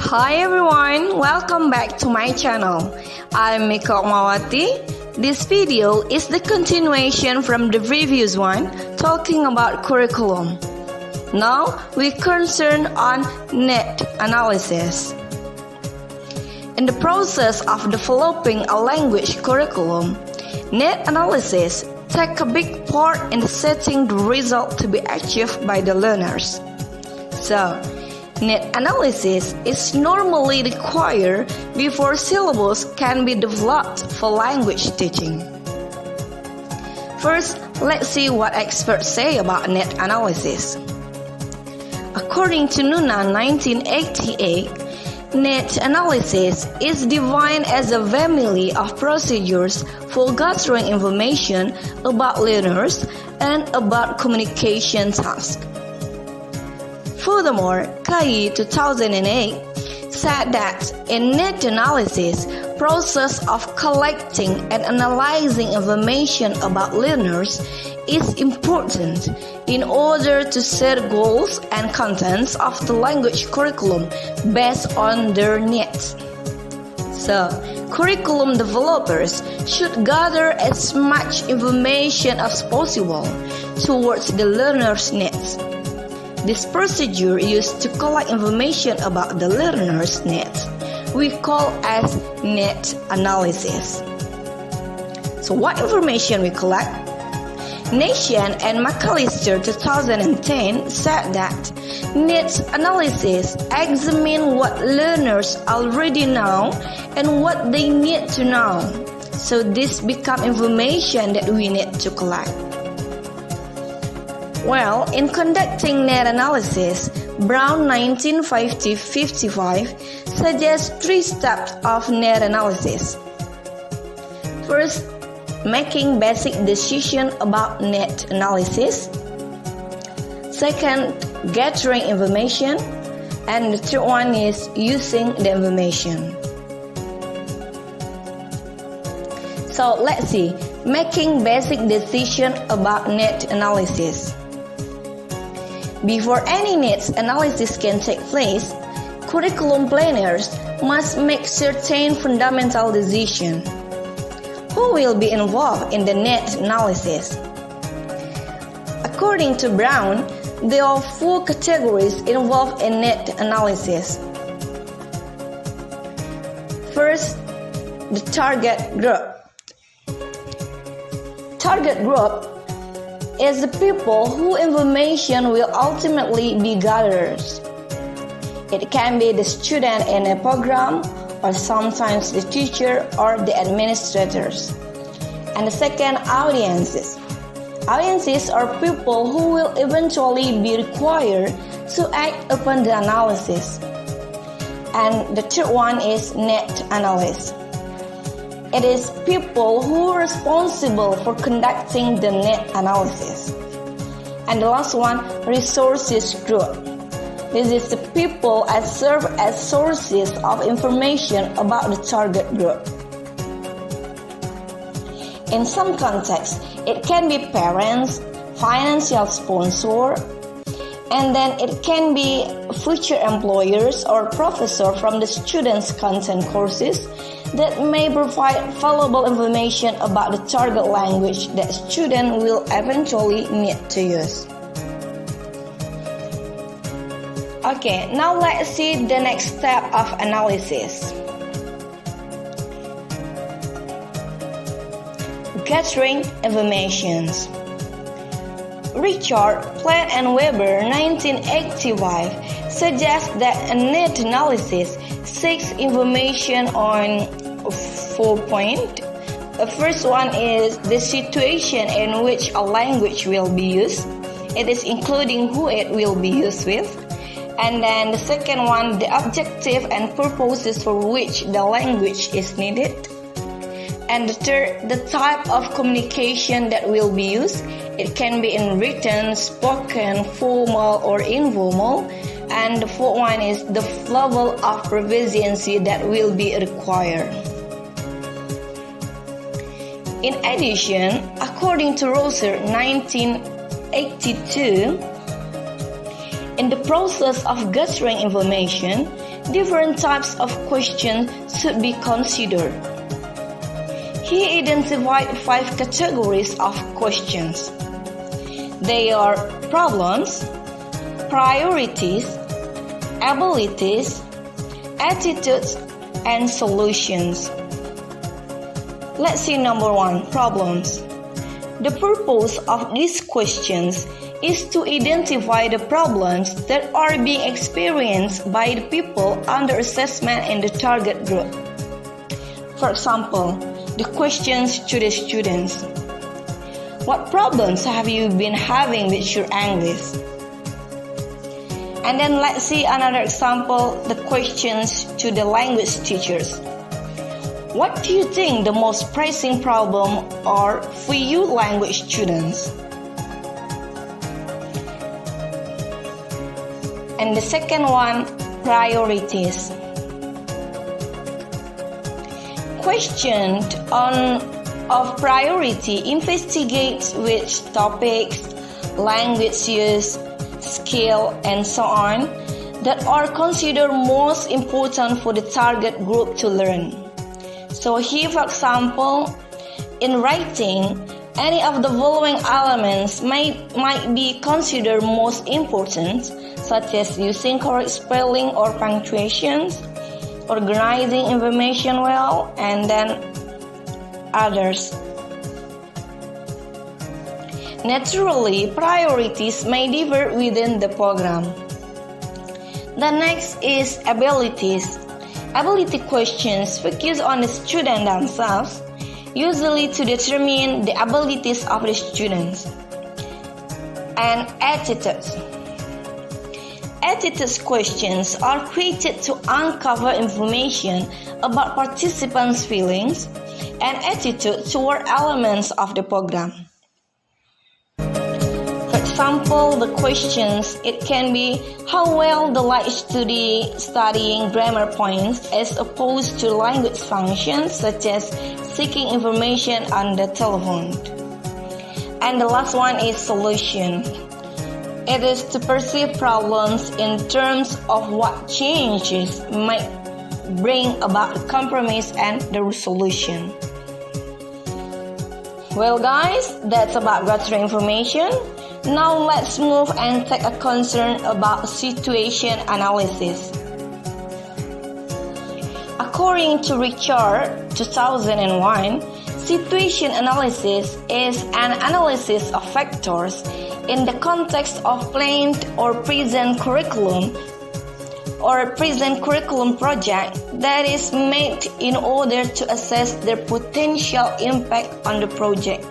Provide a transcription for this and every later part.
Hi everyone, welcome back to my channel. I'm Mika Mawati. This video is the continuation from the previous one talking about curriculum. Now we concern on net analysis. In the process of developing a language curriculum, net analysis takes a big part in setting the result to be achieved by the learners. So, net analysis is normally required before syllabus can be developed for language teaching. First, let's see what experts say about net analysis. According to Nuna 1988, net analysis is defined as a family of procedures for gathering information about learners and about communication tasks. Furthermore, KAI 2008 said that in net analysis, process of collecting and analyzing information about learners is important in order to set goals and contents of the language curriculum based on their needs. So, curriculum developers should gather as much information as possible towards the learner's needs. This procedure used to collect information about the learner's needs we call as net analysis. So what information we collect? Nation and McAllister 2010 said that net analysis examines what learners already know and what they need to know. So this becomes information that we need to collect. Well, in conducting net analysis, Brown 1955 suggests 3 steps of net analysis. First, making basic decisions about net analysis. Second, gathering information. And the third one is using the information. So let's see, making basic decisions about net analysis. Before any net analysis can take place, curriculum planners must make certain fundamental decisions. Who will be involved in the net analysis? According to Brown, there are 4 categories involved in net analysis. First, the target group. Target group is the people whose information will ultimately be gathered. It can be the student in a program, or sometimes the teacher or the administrators. And the second, audiences. Audiences are people who will eventually be required to act upon the analysis. And the third one is net analysts. It is people who are responsible for conducting the net analysis. And the last one, resources group. This is the people that serve as sources of information about the target group. In some contexts, it can be parents, financial sponsor, and then it can be future employers or professor from the students' content courses that may provide valuable information about the target language that student will eventually need to use. Okay, now let's see the next step of analysis. Gathering informations. Richard, Platt and Weber 1985 suggests that a net analysis seeks information on 4 points. The first one is the situation in which a language will be used. It is including who it will be used with. And then the second one, the objective and purposes for which the language is needed. And the third, the type of communication that will be used. It can be in written, spoken, formal or informal. And the fourth one is the level of proficiency that will be required. In addition, according to Rosser 1982, In the process of gathering information, different types of questions should be considered. He identified 5 categories of questions. They are problems, priorities, abilities, attitudes, and solutions. Let's see number 1, problems. The purpose of these questions is to identify the problems that are being experienced by the people under assessment in the target group. For example, the questions to the students. What problems have you been having with your English? And then let's see another example, the questions to the language teachers. What do you think the most pressing problem are for you language students? And the second one, priorities. Question of priority investigates which topics, language use, skill, and so on that are considered most important for the target group to learn. So here, for example, in writing, any of the following elements might be considered most important, such as using correct spelling or punctuations, organizing information well, and then others. Naturally, priorities may differ within the program. The next is abilities. Ability questions focus on the student themselves, usually to determine the abilities of the students. And attitudes. Attitudes questions are created to uncover information about participants' feelings and attitude toward elements of the program. For example, the questions, it can be how well they like studying grammar points as opposed to language functions such as seeking information on the telephone. And the last one is solution. It is to perceive problems in terms of what changes might bring about a compromise and the resolution. Well guys, that's about gathering information. Now let's move and take a concern about situation analysis. According to Richard 2001, situation analysis is an analysis of factors in the context of planned or present curriculum project that is made in order to assess their potential impact on the project.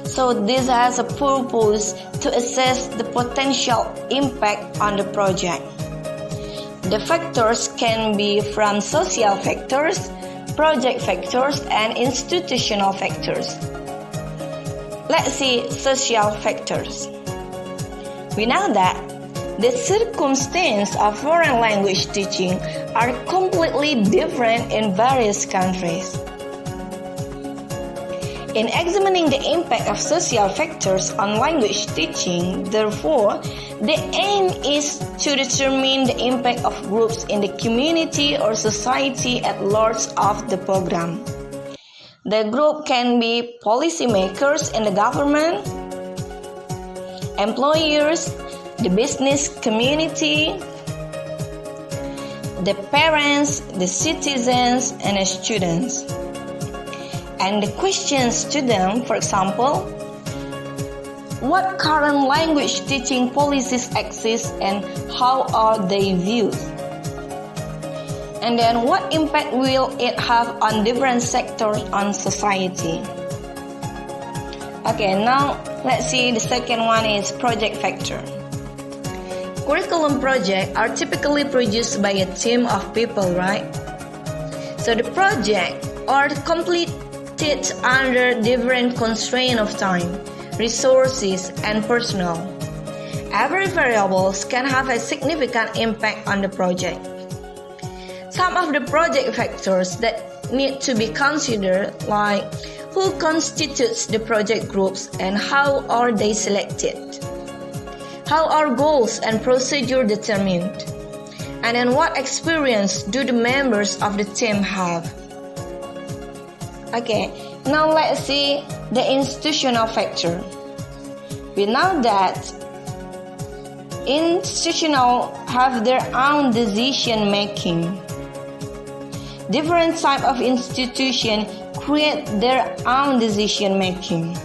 So this has a purpose to assess the potential impact on the project. The factors can be from social factors, project factors, and institutional factors. Let's see social factors. We know that the circumstances of foreign language teaching are completely different in various countries. In examining the impact of social factors on language teaching, therefore, the aim is to determine the impact of groups in the community or society at large of the program. The group can be policymakers in the government, employers, the business community, the parents, the citizens, and the students. And the questions to them, for example, what current language teaching policies exist and how are they viewed? And then what impact will it have on different sectors on society? Okay, now let's see the second one is project factor. Curriculum projects are typically produced by a team of people, right? So the project are completed under different constraints of time, resources, and personnel. Every variables can have a significant impact on the project. Some of the project factors that need to be considered, like who constitutes the project groups and how are they selected. How are goals and procedure determined? And then what experience do the members of the team have? Okay, now let's see the institutional factor. We know that institutional have their own decision making. Different type of institution create their own decision making.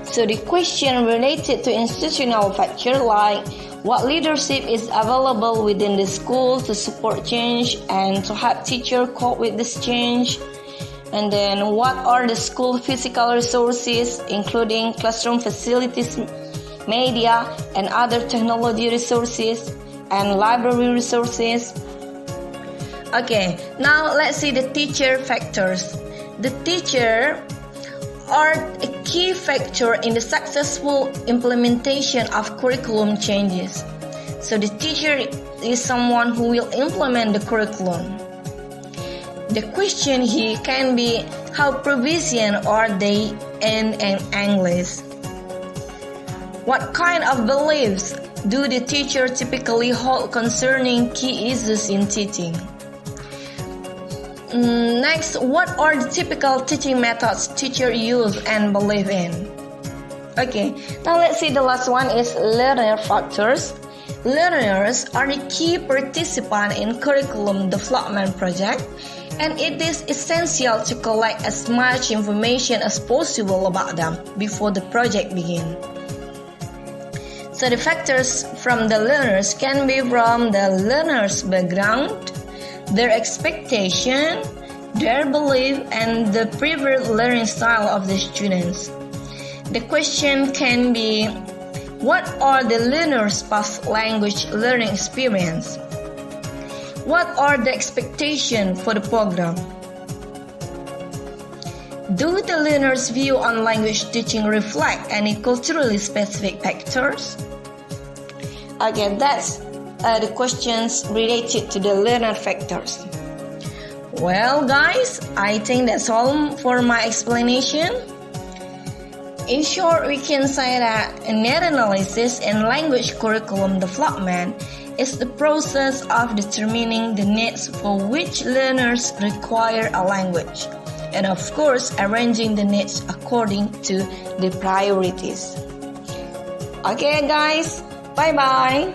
So the question related to institutional factor like what leadership is available within the school to support change and to help teachers cope with this change. And then what are the school physical resources including classroom facilities, media and other technology resources and library resources. Okay, now let's see the teacher factors. The teacher are a key factor in the successful implementation of curriculum changes. So the teacher is someone who will implement the curriculum. The question here can be how proficient are they in English? What kind of beliefs do the teacher typically hold concerning key issues in teaching? Next, what are the typical teaching methods teachers use and believe in? Okay, now let's see the last one is learner factors. Learners are the key participant in curriculum development project, and it is essential to collect as much information as possible about them before the project begins. So the factors from the learners can be from the learner's background, their expectation, their belief, and the preferred learning style of the students. The question can be, what are the learners' past language learning experience? What are the expectations for the program? Do the learners' view on language teaching reflect any culturally specific factors? Again, that's the questions related to the learner factors. Well guys, I think that's all for my explanation. In short, we can say that net analysis in language curriculum development is the process of determining the needs for which learners require a language, and of course arranging the needs according to the priorities. Okay guys, bye bye.